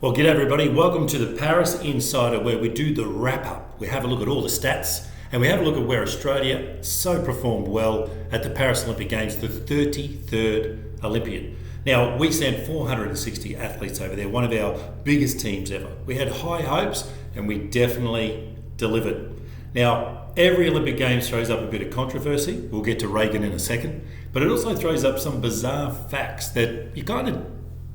Well, g'day everybody. Welcome to the Paris Insider, where we do the wrap up. We have a look at all the stats and we have a look at where Australia so performed well at the Paris Olympic Games, the 33rd Olympiad. Now, we sent 460 athletes over there, one of our biggest teams ever. We had high hopes and we definitely delivered. Now, every Olympic Games throws up a bit of controversy. We'll get to Reagan in a second, but it also throws up some bizarre facts that you kind of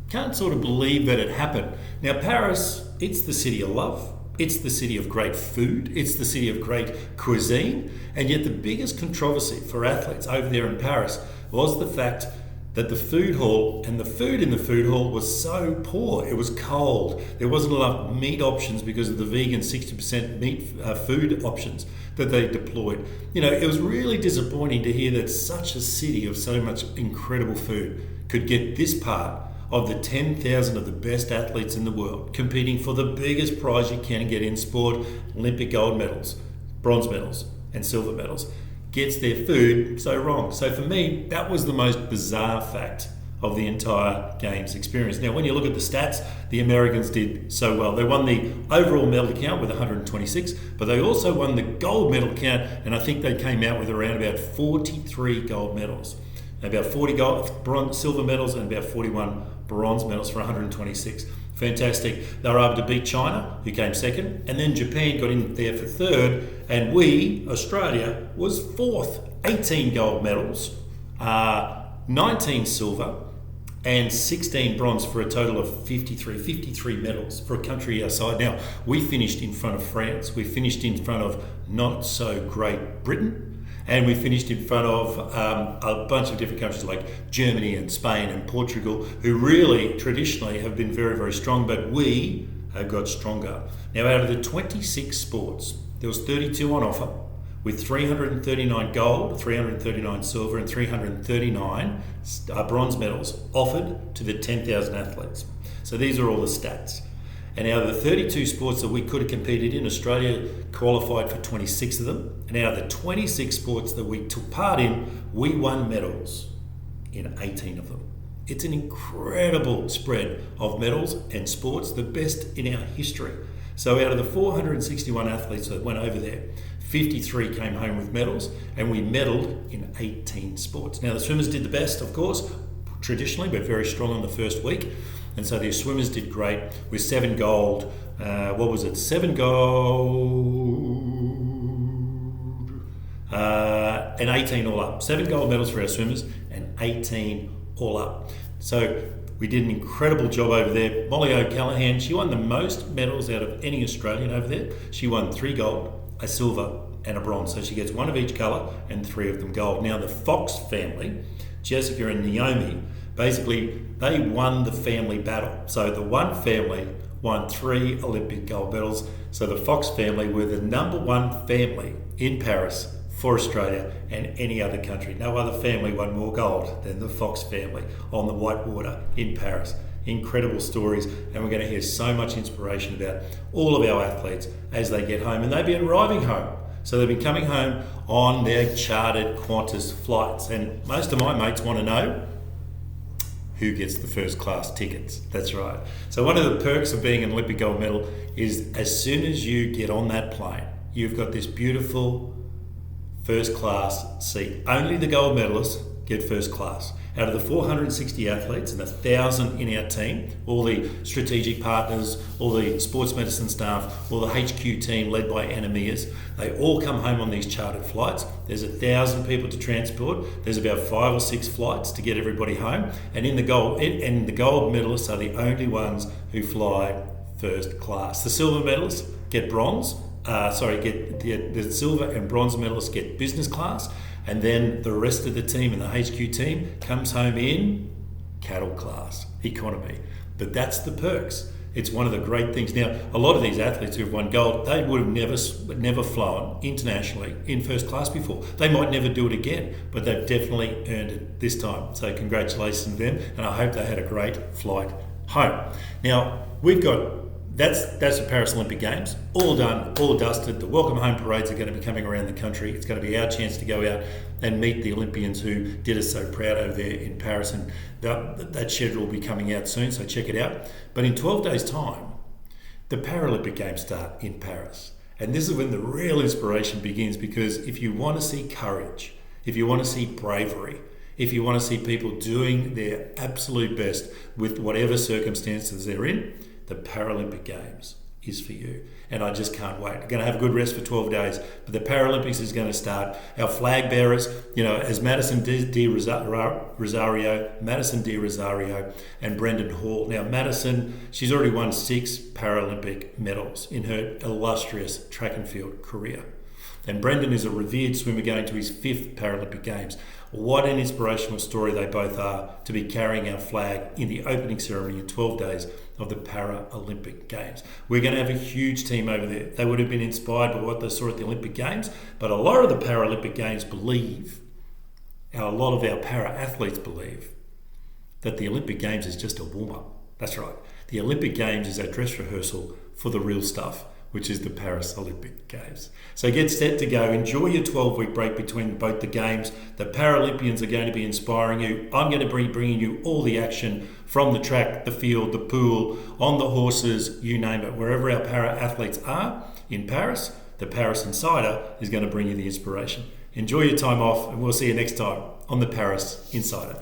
can't sort of believe that it happened. Now, Paris, it's the city of love. It's the city of great food. It's the city of great cuisine. And yet the biggest controversy for athletes over there in Paris was the fact that the food hall and the food in the food hall was so poor. It was cold. There wasn't enough meat options because of the vegan 60% meat food options that they deployed. You know, it was really disappointing to hear that such a city of so much incredible food could get this part of the 10,000 of the best athletes in the world competing for the biggest prize you can get in sport, Olympic gold medals, bronze medals and silver medals, gets their food so wrong. So for me, that was the most bizarre fact of the entire Games experience. Now, when you look at the stats, the Americans did so well. They won the overall medal count with 126, but they also won the gold medal count, and I think they came out with around about 43 gold medals. About 40 gold, silver medals and about 41 bronze medals for 126. Fantastic. They were able to beat China, who came second, and then Japan got in there for third, and we, Australia, was fourth. 18 gold medals, 19 silver, and 16 bronze for a total of 53 medals for a country our side. Now, we finished in front of France, we finished in front of not so great Britain, and we finished in front of a bunch of different countries like Germany and Spain and Portugal, who really traditionally have been very, very strong, but we have got stronger. Now, out of the 26 sports, there was 32 on offer, with 339 gold, 339 silver, and 339 bronze medals offered to the 10,000 athletes. So these are all the stats. And out of the 32 sports that we could have competed in, Australia qualified for 26 of them. And out of the 26 sports that we took part in, we won medals in 18 of them. It's an incredible spread of medals and sports, the best in our history. So out of the 461 athletes that went over there, 53 came home with medals, and we medalled in 18 sports. Now, the swimmers did the best, of course, traditionally, but very strong in the first week. And so the swimmers did great with 7 gold. 7 gold and 18 all up. 7 gold medals for our swimmers and 18 all up. So we did an incredible job over there. Molly O'Callaghan, she won the most medals out of any Australian over there. She won 3 gold, a silver and a bronze. So she gets 1 of each colour and 3 of them gold. Now the Fox family, Jessica and Naomi, basically they won the family battle. So the one family won 3 Olympic gold medals. So the Fox family were the number 1 family in Paris for Australia and any other country. No other family won more gold than the Fox family on the white water in Paris. Incredible stories, and we're going to hear so much inspiration about all of our athletes as they get home, and they've been arriving home. So they've been coming home on their chartered Qantas flights, and most of my mates want to know who gets the first class tickets. That's right. So one of the perks of being an Olympic gold medal is as soon as you get on that plane, you've got this beautiful first class seat. Only the gold medalists get first class. Out of the 460 athletes and 1,000 in our team, all the strategic partners, all the sports medicine staff, all the HQ team led by Anna Mears, they all come home on these chartered flights. There's 1,000 people to transport. There's about 5 or 6 flights to get everybody home. And the gold medalists are the only ones who fly first class. The silver medalists get bronze. The silver and bronze medalists get business class. And then the rest of the team and the HQ team comes home in cattle class, economy. But that's the perks. It's one of the great things. Now, a lot of these athletes who have won gold, they would have never flown internationally in first class before. They might never do it again, but they've definitely earned it this time. So congratulations to them, and I hope they had a great flight home. Now, we've got that's the Paris Olympic Games. All done, all dusted. The welcome home parades are going to be coming around the country. It's going to be our chance to go out and meet the Olympians who did us so proud over there in Paris. And that schedule will be coming out soon, so check it out. But in 12 days' time, the Paralympic Games start in Paris. And this is when the real inspiration begins, because if you want to see courage, if you want to see bravery, if you want to see people doing their absolute best with whatever circumstances they're in, the Paralympic Games is for you. And I just can't wait. We're going to have a good rest for 12 days, but the Paralympics is going to start. Our flag bearers, as Madison de Rosario and Brendan Hall. Now, Madison, she's already won 6 Paralympic medals in her illustrious track and field career. And Brendan is a revered swimmer going to his 5th Paralympic Games. What an inspirational story they both are to be carrying our flag in the opening ceremony in 12 days of the Paralympic Games. We're going to have a huge team over there. They would have been inspired by what they saw at the Olympic Games, but a lot of the Paralympic Games a lot of our para-athletes believe that the Olympic Games is just a warm-up. That's right. The Olympic Games is our dress rehearsal for the real stuff, which is the Paris Olympic Games. So get set to go. Enjoy your 12-week break between both the games. The Paralympians are going to be inspiring you. I'm going to be bringing you all the action from the track, the field, the pool, on the horses, you name it. Wherever our para-athletes are in Paris, the Paris Insider is going to bring you the inspiration. Enjoy your time off, and we'll see you next time on the Paris Insider.